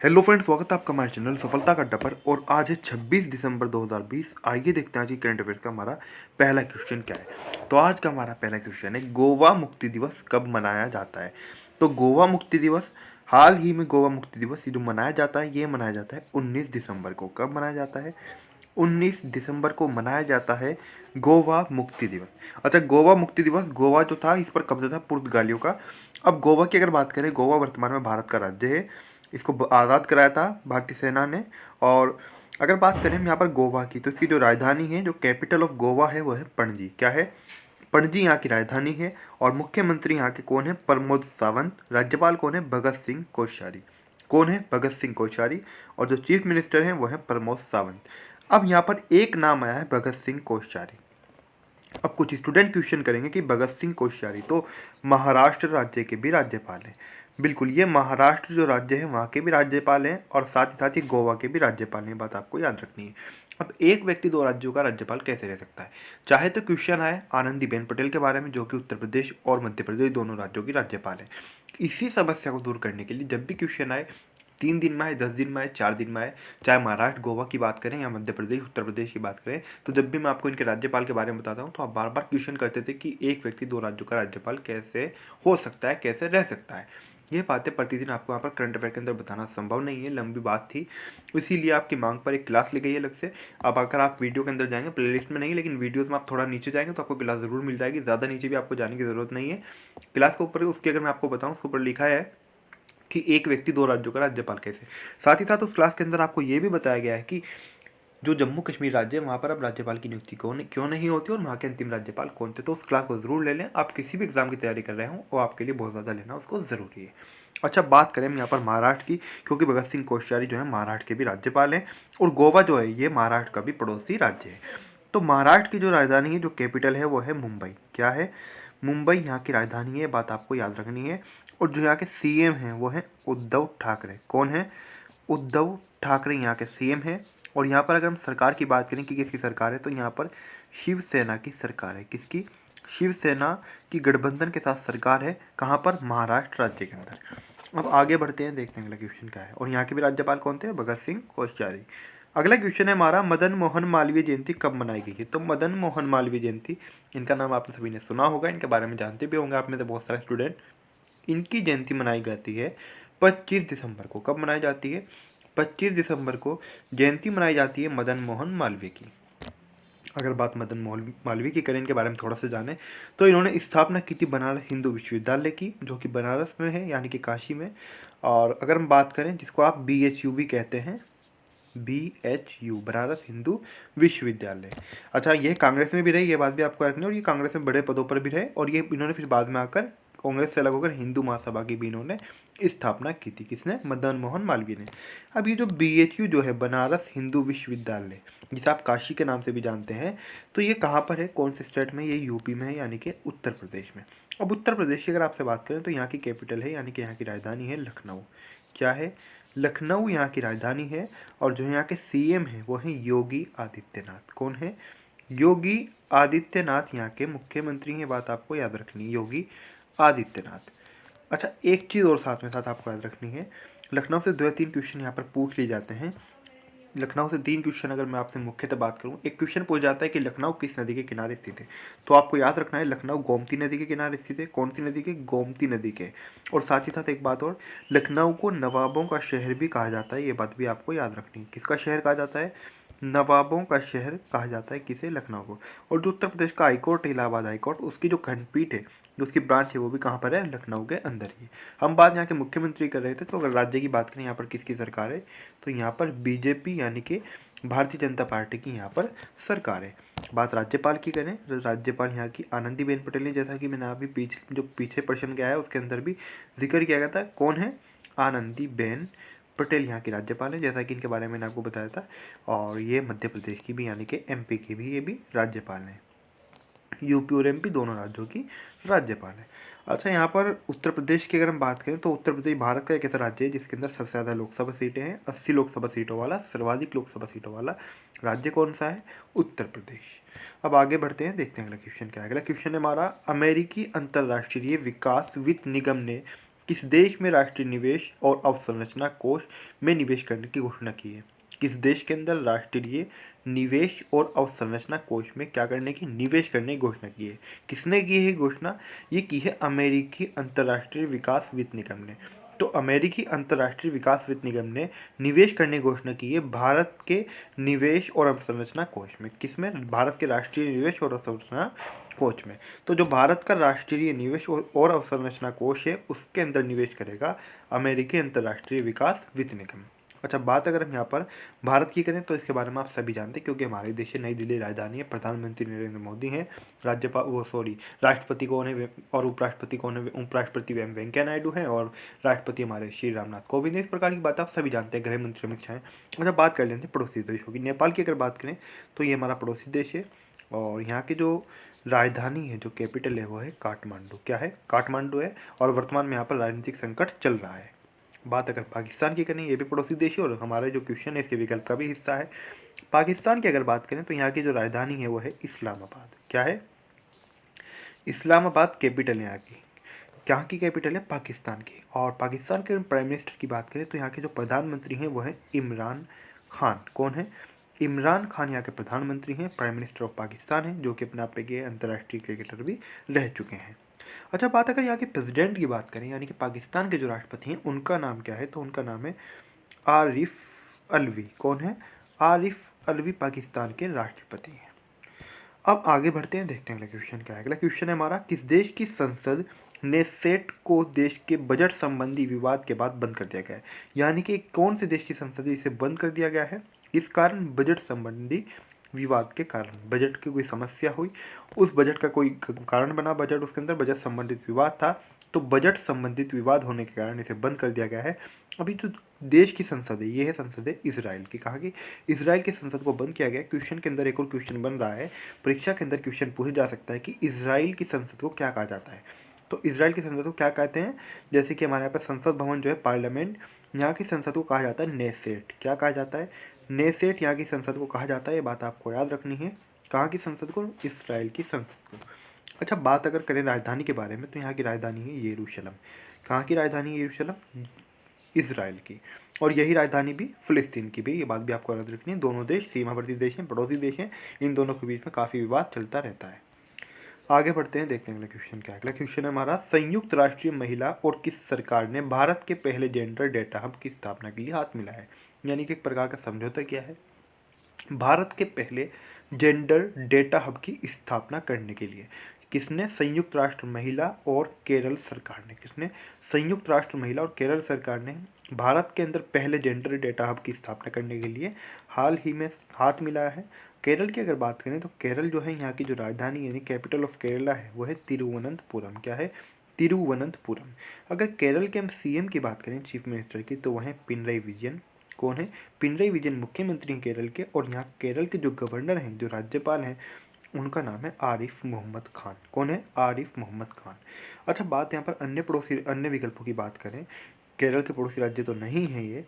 Hello friends, स्वागत है आपका हमारे चैनल सफलता का अड्डा पर। और आज है 26 दिसंबर 2020। आइए देखते हैं आज की करंट अफेयर्स का हमारा पहला क्वेश्चन क्या है। तो आज का हमारा पहला क्वेश्चन है, गोवा मुक्ति दिवस कब मनाया जाता है। तो गोवा मुक्ति दिवस, हाल ही में गोवा मुक्ति दिवस ये जो मनाया जाता है, ये मनाया जाता है 19 दिसंबर को। कब मनाया जाता है? 19 दिसंबर को मनाया जाता है गोवा मुक्ति दिवस। अच्छा, गोवा मुक्ति दिवस, गोवा जो था इस पर कब्जा था पुर्तगालियों का। अब गोवा की अगर बात करें, गोवा वर्तमान में भारत का राज्य है। इसको आज़ाद कराया था भारतीय सेना ने। और अगर बात करें हम यहाँ पर गोवा की, तो इसकी जो राजधानी है, जो कैपिटल ऑफ गोवा है, वो है पणजी। क्या है? पणजी यहाँ की राजधानी है। और मुख्यमंत्री यहाँ के कौन है? प्रमोद सावंत। राज्यपाल कौन है? भगत सिंह कोश्यारी। कौन है? भगत सिंह कोश्यारी। और जो चीफ मिनिस्टर हैं वो है प्रमोद सावंत। अब यहाँ पर एक नाम आया है, भगत सिंह कोश्यारी। अब कुछ स्टूडेंट क्वेश्चन करेंगे कि भगत सिंह कोश्यारी तो महाराष्ट्र राज्य के भी राज्यपाल हैं। बिल्कुल, ये महाराष्ट्र जो राज्य है वहाँ के भी राज्यपाल हैं और साथ ही साथ ये गोवा के भी राज्यपाल हैं। बात आपको याद रखनी है। अब एक व्यक्ति दो राज्यों का राज्यपाल कैसे रह सकता है? चाहे तो क्वेश्चन आए आनंदीबेन पटेल के बारे में, जो कि उत्तर प्रदेश और मध्य प्रदेश दोनों राज्यों की राज्यपाल है। इसी समस्या को दूर करने के लिए जब भी क्वेश्चन आए, 3 दिन में आए, 10 दिन में आए, 4 दिन में आए, चाहे महाराष्ट्र गोवा की बात करें या मध्य प्रदेश उत्तर प्रदेश की बात करें, तो जब भी मैं आपको इनके राज्यपाल के बारे में बताता हूँ तो आप बार बार क्वेश्चन करते थे कि एक व्यक्ति दो राज्यों का राज्यपाल कैसे हो सकता है, कैसे रह सकता है। ये बातें प्रतिदिन आपको यहाँ पर करंट अफेयर के अंदर बताना संभव नहीं है, लंबी बात थी, इसीलिए आपकी मांग पर एक क्लास ली गई है अलग से। अब अगर आप वीडियो के अंदर जाएंगे, प्लेलिस्ट में नहीं लेकिन वीडियोस में आप थोड़ा नीचे जाएंगे तो आपको क्लास जरूर मिल जाएगी। ज़्यादा नीचे भी आपको जाने की जरूरत नहीं है। क्लास के ऊपर उसकी अगर मैं आपको बताऊँ, उसके ऊपर लिखा है कि एक व्यक्ति दो राज्यों का राज्यपाल कैसे। साथ ही साथ उस क्लास के अंदर आपको ये भी बताया गया है कि जो जम्मू कश्मीर राज्य है वहाँ पर अब राज्यपाल की नियुक्ति क्यों नहीं होती और वहाँ के अंतिम राज्यपाल कौन थे। तो उस क्लास को जरूर ले लें। आप किसी भी एग्जाम की तैयारी कर रहे हो वो आपके लिए बहुत ज़्यादा लेना उसको ज़रूरी है। अच्छा, बात करें हम यहाँ पर महाराष्ट्र की, क्योंकि भगत सिंह कोश्यारी जो है महाराष्ट्र के भी राज्यपाल हैं और गोवा जो है ये महाराष्ट्र का भी पड़ोसी राज्य है। तो महाराष्ट्र की जो राजधानी है, जो कैपिटल है, वो है मुंबई। क्या है? मुंबई यहाँ की राजधानी है। बात आपको याद रखनी है। और जो यहाँ के सीएम हैं वो हैं उद्धव ठाकरे। कौन है? उद्धव ठाकरे यहाँ के सीएम हैं। और यहाँ पर अगर हम सरकार की बात करें कि किसकी सरकार है, तो यहाँ पर शिवसेना की सरकार है। किसकी? शिवसेना की गठबंधन के साथ सरकार है। कहाँ पर? महाराष्ट्र राज्य के अंदर। अब आगे बढ़ते हैं, देखते हैं अगला क्वेश्चन क्या है। और यहाँ के भी राज्यपाल कौन थे? भगत सिंह कोश्यारी। अगला क्वेश्चन है हमारा, मदन मोहन मालवीय जयंती कब मनाई गई है। तो मदन मोहन मालवीय जयंती, इनका नाम आपने सभी ने सुना होगा, इनके बारे में जानते भी होंगे आप में से बहुत सारे स्टूडेंट। इनकी जयंती मनाई जाती है 25 दिसंबर को। कब मनाई जाती है? 25 दिसंबर को जयंती मनाई जाती है मदन मोहन मालवीय की। अगर बात मदन मोहन मालवीय की करें, इनके बारे में थोड़ा सा जाने, तो इन्होंने स्थापना की थी बनारस हिंदू विश्वविद्यालय की, जो कि बनारस में है यानी कि काशी में। और अगर हम बात करें, जिसको आप BHU भी कहते हैं, BHU बनारस हिंदू विश्वविद्यालय। अच्छा, ये कांग्रेस में भी रही, ये बात भी आपको रखनी है। और ये कांग्रेस में बड़े पदों पर भी रहे। और ये इन्होंने फिर बाद में आकर कांग्रेस से अलग होकर हिंदू महासभा की भी इन्होंने स्थापना की थी। किसने? मदन मोहन मालवीय ने। अब ये जो BHU जो है, बनारस हिंदू विश्वविद्यालय, जिसे आप काशी के नाम से भी जानते हैं, तो ये कहाँ पर है, कौन से स्टेट में? ये यूपी में है, यानी कि उत्तर प्रदेश में। अब उत्तर प्रदेश की अगर आपसे बात करें तो यहाँ की कैपिटल है, यानी कि यहाँ की राजधानी है लखनऊ। क्या है? लखनऊ यहाँ की राजधानी है। और जो यहाँ के सीएम हैं वो हैं योगी आदित्यनाथ। कौन है? योगी आदित्यनाथ यहाँ के मुख्यमंत्री हैं। बात आपको याद रखनी है, योगी आदित्यनाथ। अच्छा, एक चीज़ और साथ में साथ आपको याद रखनी है, लखनऊ से 2 या 3 क्वेश्चन यहाँ पर पूछ लिए जाते हैं। लखनऊ से 3 क्वेश्चन अगर मैं आपसे मुख्यतः बात करूँ, एक क्वेश्चन पूछ जाता है कि लखनऊ किस नदी के किनारे स्थित है। तो आपको याद रखना है, लखनऊ गोमती नदी के किनारे स्थित है। कौन सी नदी के? गोमती नदी के। और साथ ही साथ एक बात और, लखनऊ को नवाबों का शहर भी कहा जाता है। ये बात भी आपको याद रखनी है। किसका शहर कहा जाता है? नवाबों का शहर कहा जाता है। किसे? लखनऊ को। और जो उत्तर प्रदेश का हाईकोर्ट, इलाहाबाद हाईकोर्ट, उसकी जो खंडपीठ है, जो उसकी ब्रांच है, वो भी कहाँ पर है? लखनऊ के अंदर ही। हम बात यहाँ के मुख्यमंत्री कर रहे थे, तो अगर राज्य की बात करें यहाँ पर किसकी सरकार है, तो यहाँ पर BJP यानी कि भारतीय जनता पार्टी की यहाँ पर सरकार है। बात राज्यपाल की करें तो राज्यपाल यहाँ की आनंदीबेन पटेल ने, जैसा कि मैंने अभी पीछे प्रश्न गया है उसके अंदर भी जिक्र किया गया था। कौन है? आनंदीबेन पटेल यहाँ की राज्यपाल है, जैसा कि इनके बारे में मैंने आपको बताया था। और ये मध्य प्रदेश की भी यानी कि MP की भी ये भी राज्यपाल हैं। यूपी और MP दोनों राज्यों की राज्यपाल है। अच्छा, यहाँ पर उत्तर प्रदेश की अगर हम बात करें तो उत्तर प्रदेश भारत का एक ऐसा राज्य है जिसके अंदर सबसे ज़्यादा लोकसभा सीटें हैं। 80 लोकसभा सीटों वाला, सर्वाधिक लोकसभा सीटों वाला राज्य कौन सा है? उत्तर प्रदेश। अब आगे बढ़ते हैं, देखते हैं अगला क्वेश्चन क्या है। अगला क्वेश्चन है हमारा, अमेरिकी अंतर्राष्ट्रीय विकास वित्त निगम ने किस देश में राष्ट्रीय निवेश और अवसंरचना कोष में निवेश करने की घोषणा की है? किस देश के अंदर राष्ट्रीय निवेश और अवसंरचना कोष में क्या करने की, निवेश करने की घोषणा की है? किसने की है घोषणा? ये की है अमेरिकी अंतर्राष्ट्रीय विकास वित्त निगम ने। तो अमेरिकी अंतर्राष्ट्रीय विकास वित्त निगम ने निवेश करने की घोषणा की है भारत के निवेश और अवसंरचना कोष में। किसमें? भारत के राष्ट्रीय निवेश और अवसंरचना कोष में। तो जो भारत का राष्ट्रीय निवेश और अवसंरचना कोष है उसके अंदर निवेश करेगा अमेरिकी अंतर्राष्ट्रीय विकास वित्त निगम। अच्छा, बात अगर हम यहाँ पर भारत की करें तो इसके बारे में आप सभी जानते हैं, क्योंकि हमारे देश की नई दिल्ली राजधानी है। प्रधानमंत्री नरेंद्र मोदी हैं, राष्ट्रपति कौन है और उपराष्ट्रपति कौन है? उपराष्ट्रपति वेंकैया नायडू हैं और राष्ट्रपति हमारे श्री रामनाथ कोविंद। इस प्रकार की बात आप सभी जानते हैं। गृह मंत्री अमित शाह हैं। अच्छा, बात कर लेते हैं पड़ोसी देशों की। नेपाल की अगर बात करें तो ये हमारा पड़ोसी देश है और यहाँ की जो राजधानी है, जो कैपिटल है, वो है काठमांडू। क्या है? काठमांडू है। और वर्तमान में यहाँ पर राजनीतिक संकट चल रहा है। बात अगर पाकिस्तान की करें, ये भी पड़ोसी देश है और हमारा जो क्वेश्चन है इसके विकल्प का भी हिस्सा है। पाकिस्तान की अगर बात करें तो यहाँ की जो राजधानी है वो है इस्लामाबाद। क्या है? इस्लामाबाद कैपिटल है यहाँ की। कहाँ की कैपिटल है? पाकिस्तान की। और पाकिस्तान के प्राइम मिनिस्टर की बात करें तो यहाँ के जो प्रधानमंत्री हैं वो है इमरान खान। कौन है? इमरान खान यहाँ के प्रधानमंत्री हैं, प्राइम मिनिस्टर ऑफ पाकिस्तान हैं, जो कि अपने आप पे अंतर्राष्ट्रीय क्रिकेटर भी रह चुके हैं। अच्छा, बात अगर यहाँ के प्रेसिडेंट की बात करें, यानी कि पाकिस्तान के जो राष्ट्रपति हैं उनका नाम क्या है? तो उनका नाम है आरिफ अलवी। कौन है? आरिफ अलवी पाकिस्तान के राष्ट्रपति हैं। अब आगे बढ़ते हैं, देखते हैं अगला क्वेश्चन क्या है। अगला क्वेश्चन है हमारा, किस देश की संसद ने सेट को देश के बजट संबंधी विवाद के बाद बंद कर दिया गया है? यानी कि कौन से देश की संसद है इसे बंद कर दिया गया है? इस कारण बजट संबंधी विवाद के कारण, बजट की कोई समस्या हुई, उस बजट का कोई कारण बना, बजट उसके अंदर बजट संबंधित विवाद था, तो बजट संबंधित विवाद होने के कारण इसे बंद कर दिया गया है। अभी जो देश की संसद है, ये है संसद है इसराइल की। कहा कि इसराइल की संसद को बंद किया गया। क्वेश्चन के अंदर एक और क्वेश्चन बन रहा है, परीक्षा के अंदर क्वेश्चन पूछा जा सकता है कि इसराइल की संसद को क्या कहा जाता है? तो इसराइल की संसद को क्या कहते हैं? जैसे कि हमारे यहाँ पर संसद भवन जो है, पार्लियामेंट, यहाँ की संसद को कहा जाता है नेसेट। क्या कहा जाता है? नेसेट यहाँ की संसद को कहा जाता है। ये बात आपको याद रखनी है। कहाँ की संसद को? इसराइल की संसद को। अच्छा, बात अगर करें राजधानी के बारे में तो यहाँ की राजधानी है यरूशलेम। कहाँ की राजधानी है यरूशलेम? इसराइल की। और यही राजधानी भी फिलिस्तीन की भी। ये बात भी आपको याद रखनी है। दोनों देश सीमावर्ती देश हैं, पड़ोसी देश हैं, इन दोनों के बीच में काफ़ी विवाद चलता रहता है। आगे बढ़ते हैं, देखते हैं अगला क्वेश्चन क्या है। अगला क्वेश्चन है हमारा, संयुक्त राष्ट्रीय महिला और किस सरकार ने भारत के पहले जेंडर डेटा हब की स्थापना के लिए हाथ मिलाया है? यानी कि एक प्रकार का समझौता किया है भारत के पहले जेंडर डेटा हब की स्थापना करने के लिए। किसने? संयुक्त राष्ट्र महिला और केरल सरकार ने। किसने? संयुक्त राष्ट्र महिला और केरल सरकार ने भारत के अंदर पहले जेंडर डेटा हब की स्थापना करने के लिए हाल ही में हाथ मिलाया है। केरल की अगर बात करें तो केरल जो है, यहाँ की जो राजधानी यानी कैपिटल ऑफ केरला है वो है तिरुवनंतपुरम। क्या है? तिरुवनंतपुरम। अगर केरल के हम सीएम की बात करें, चीफ मिनिस्टर की, तो वह है पिनरई विजयन। कौन है? पिनरई विजयन मुख्यमंत्री हैं केरल के। और यहाँ केरल के जो गवर्नर हैं, जो राज्यपाल हैं, उनका नाम है आरिफ मोहम्मद खान। कौन है? आरिफ मोहम्मद खान। अच्छा, बात यहाँ पर अन्य विकल्पों की बात करें, केरल के पड़ोसी राज्य तो नहीं है ये।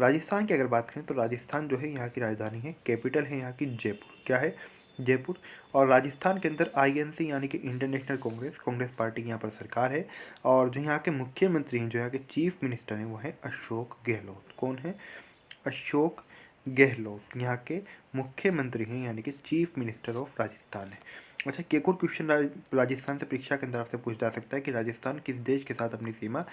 राजस्थान की अगर बात करें तो राजस्थान जो है, यहाँ की राजधानी है, कैपिटल है यहाँ की जयपुर। क्या है? जयपुर। और राजस्थान के अंदर आईएनसी यानी कि इंडियन नेशनल कांग्रेस पार्टी की यहाँ पर सरकार है। और जो यहाँ के मुख्यमंत्री हैं, जो यहाँ के चीफ मिनिस्टर हैं, वो है अशोक गहलोत। कौन है? अशोक गहलोत यहाँ के मुख्यमंत्री हैं, यानी कि चीफ मिनिस्टर ऑफ राजस्थान है। अच्छा, एक और क्वेश्चन राजस्थान से परीक्षा के अंदर आपसे पूछा जा सकता है कि राजस्थान किस देश के साथ अपनी सीमा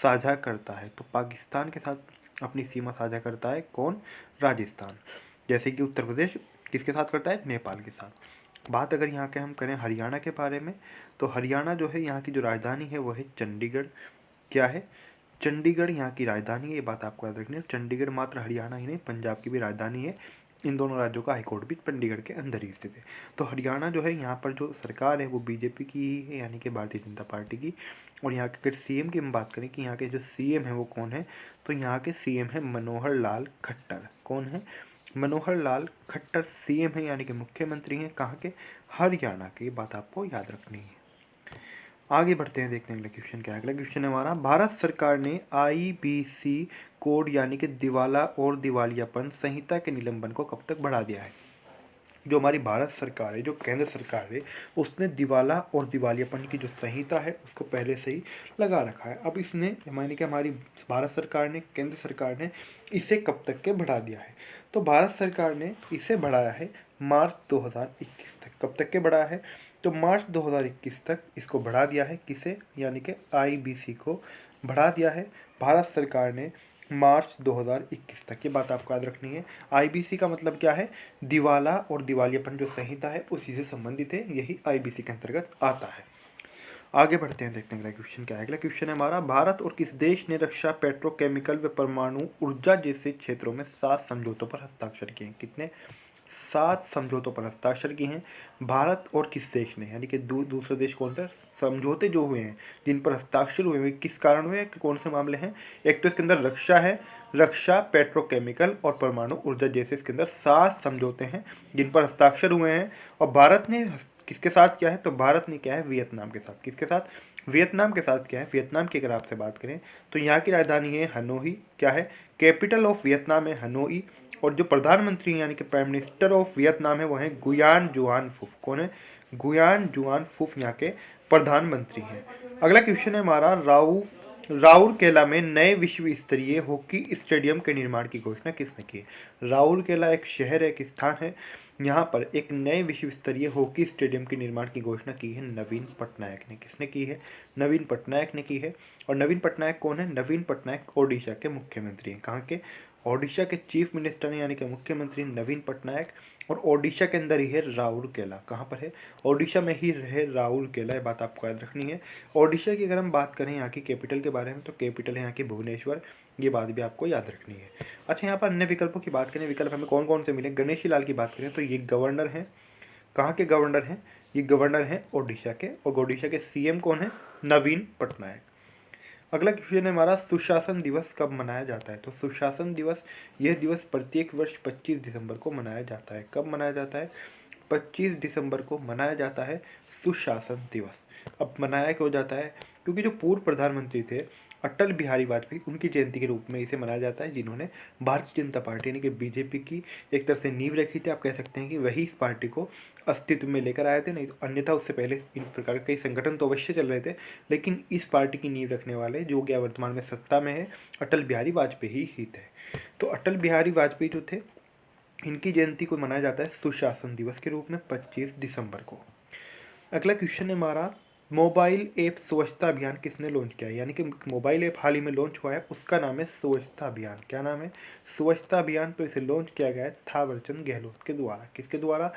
साझा करता है? तो पाकिस्तान के साथ अपनी सीमा साझा करता है। कौन? राजस्थान। जैसे कि उत्तर प्रदेश किसके साथ करता है? नेपाल के साथ। बात अगर यहाँ के हम करें हरियाणा के बारे में, तो हरियाणा जो है, यहाँ की जो राजधानी है वो है चंडीगढ़। क्या है? चंडीगढ़ यहाँ की राजधानी है। ये बात आपको याद रखनी है। चंडीगढ़ मात्र हरियाणा ही नहीं, पंजाब की भी राजधानी है। इन दोनों राज्यों का हाईकोर्ट भी चंडीगढ़ के अंदर ही स्थित है। तो हरियाणा जो है, यहाँ पर जो सरकार है वो बीजेपी की ही है, यानी कि भारतीय जनता पार्टी की। और यहाँ के अगर सीएम की हम बात करें कि यहाँ के जो सीएम है वो कौन है, तो यहाँ के सीएम है मनोहर लाल खट्टर। कौन है? मनोहर लाल खट्टर सीएम है, यानी कि मुख्यमंत्री हैं। कहाँ के? हरियाणा की। बात आपको याद रखनी है। आगे बढ़ते हैं, देखते हैं अगला क्वेश्चन क्या है। अगला क्वेश्चन है हमारा, भारत सरकार ने आईबीसी कोड यानी कि दिवाला और दिवालियापन संहिता के निलंबन को कब तक बढ़ा दिया है? जो हमारी भारत सरकार है, जो केंद्र सरकार है, उसने दिवाला और दिवालियापन की जो संहिता है उसको पहले से ही लगा रखा है। अब इसने माने कि हमारी भारत सरकार ने, केंद्र सरकार ने इसे कब तक के बढ़ा दिया है, तो भारत सरकार ने इसे बढ़ाया है मार्च 2021 तक। कब तक के बढ़ाया है, तो मार्च 2021 तक इसको बढ़ा दिया है। किसे, यानी कि आईबीसी को बढ़ा दिया है भारत सरकार ने मार्च 2021 तक। ये बात आपको याद रखनी है। आईबीसी का मतलब क्या है, दिवाला और दिवालियापन जो संहिता है उसी से संबंधित है, यही आईबीसी के अंतर्गत आता है। आगे बढ़ते हैं, देखते हैं अगला क्वेश्चन क्या है। अगला क्वेश्चन है हमारा, भारत और किस देश ने रक्षा, पेट्रोकेमिकल व परमाणु ऊर्जा जैसे क्षेत्रों में 7 समझौतों पर हस्ताक्षर किए हैं। कितने, 7 समझौतों पर हस्ताक्षर किए हैं भारत और किस देश ने, यानी कि दूसरे देश कौन सा। समझौते जो हुए हैं, जिन पर हस्ताक्षर हुए हैं, किस कारण हुए, कौन से मामले हैं। एक तो इसके अंदर रक्षा है, रक्षा, पेट्रोकेमिकल और परमाणु ऊर्जा जैसे इसके अंदर 7 समझौते हैं जिन पर हस्ताक्षर हुए हैं। और भारत ने किसके साथ किया है, तो भारत ने क्या है, वियतनाम के साथ। किसके साथ, वियतनाम के साथ किया है। वियतनाम की अगर आपसे बात करें तो यहाँ की राजधानी है हनोई। क्या है, कैपिटल ऑफ वियतनाम है हनोई। और जो प्रधानमंत्री हैं यानी कि प्राइम मिनिस्टर ऑफ वियतनाम है वो हैं गुयान जुआन फुफ। कौन है, गुयान जुआन फुफ यहाँ के प्रधानमंत्री हैं। अगला क्वेश्चन है हमारा, राउरकेला में नए विश्व स्तरीय हॉकी स्टेडियम के निर्माण की घोषणा किसने की। राउरकेला एक शहर है, एक स्थान है, यहाँ पर एक नए विश्व स्तरीय हॉकी स्टेडियम के निर्माण की घोषणा की है नवीन पटनायक ने। किसने की है, नवीन पटनायक ने की है। और नवीन पटनायक कौन है, नवीन पटनायक ओडिशा के मुख्यमंत्री हैं। कहाँ के, ओडिशा के चीफ मिनिस्टर हैं, यानी कि मुख्यमंत्री नवीन पटनायक। और ओडिशा के अंदर ही है राउरकेला। कहाँ पर है, ओडिशा में ही है राउरकेला। ये बात आपको याद रखनी है। ओडिशा की अगर हम बात करें यहाँ की कैपिटल के बारे में, तो कैपिटल है यहाँ की भुवनेश्वर। ये बात भी आपको याद रखनी है। अच्छा, यहाँ पर अन्य विकल्पों की बात करें, विकल्प हमें कौन कौन से मिले। गणेशी लाल की बात करें तो ये गवर्नर हैं। कहाँ के गवर्नर हैं, ये गवर्नर हैं ओडिशा के। और ओडिशा के सीएम कौन है, नवीन पटनायक। अगला क्वेश्चन है हमारा, सुशासन दिवस कब मनाया जाता है। तो सुशासन दिवस, यह दिवस प्रत्येक वर्ष 25 दिसंबर को मनाया जाता है। कब मनाया जाता है, 25 दिसंबर को मनाया जाता है सुशासन दिवस। अब मनाया क्यों जाता है, क्योंकि जो पूर्व प्रधानमंत्री थे अटल बिहारी वाजपेयी, उनकी जयंती के रूप में इसे मनाया जाता है, जिन्होंने भारतीय जनता पार्टी यानी कि बीजेपी की एक तरह से नींव रखी थी। आप कह सकते हैं कि वही इस पार्टी को अस्तित्व में लेकर आए थे, नहीं तो अन्यथा उससे पहले इन प्रकार के कई संगठन तो अवश्य चल रहे थे, लेकिन इस पार्टी की नींव रखने वाले जो क्या वर्तमान में सत्ता में है, अटल बिहारी वाजपेयी ही थे। तो अटल बिहारी वाजपेयी जो थे, इनकी जयंती को मनाया जाता है सुशासन दिवस के रूप में 25 दिसंबर को। अगला क्वेश्चन है हमारा, मोबाइल ऐप स्वच्छता अभियान किसने लॉन्च किया है। यानी कि मोबाइल ऐप हाल ही में लॉन्च हुआ है, उसका नाम है स्वच्छता अभियान। क्या नाम है, स्वच्छता अभियान। तो इसे लॉन्च किया गया है थावरचंद गहलोत के द्वारा। किसके द्वारा,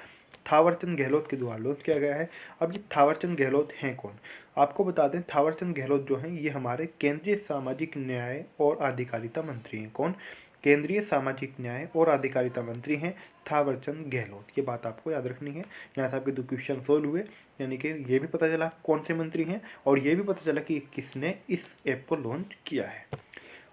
थावरचंद गहलोत के द्वारा लॉन्च किया गया है। अब ये थावरचंद गहलोत हैं कौन, आपको बता दें, थावरचंद गहलोत जो हैं ये हमारे केंद्रीय सामाजिक न्याय और अधिकारिता मंत्री हैं। कौन, केंद्रीय सामाजिक न्याय और अधिकारिता मंत्री हैं थावरचंद गहलोत। ये बात आपको याद रखनी है। यहाँ से आपके 2 क्वेश्चन सोल्व हुए, यानी कि ये भी पता चला कौन से मंत्री हैं और ये भी पता चला कि किसने इस ऐप को लॉन्च किया है।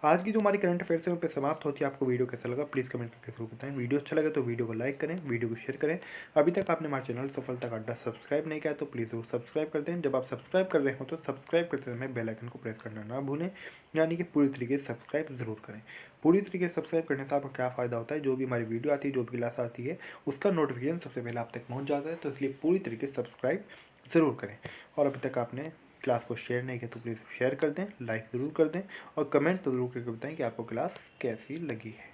आज की जो हमारी करंट अफेयर्स है उन पर समाप्त होती है। आपको वीडियो कैसा लगा प्लीज़ कमेंट करके जरूर बताएं। वीडियो अच्छा लगे तो वीडियो को लाइक करें, वीडियो को शेयर करें। अभी तक आपने हमारे चैनल सफलता का अड्डा सब्सक्राइब नहीं किया तो प्लीज़ जरूर सब्सक्राइब कर दें। जब आप सब्सक्राइब कर रहे हो तो सब्सक्राइब करते समय बेल आइकन को प्रेस करना ना भूलें, यानी कि पूरी तरीके से सब्सक्राइब जरूर करें। पूरी तरीके से सब्सक्राइब करने से आपको क्या फ़ायदा होता है, जो भी हमारी वीडियो आती है, जो भी क्लास आती है, उसका नोटिफिकेशन सबसे पहले आप तक पहुँच जाता है। तो इसलिए पूरी तरीके से सब्सक्राइब ज़रूर करें। और अभी तक आपने क्लास को शेयर नहीं किया तो प्लीज़ शेयर कर दें, लाइक ज़रूर कर दें और कमेंट तो ज़रूर करके बताएं कि आपको क्लास कैसी लगी है।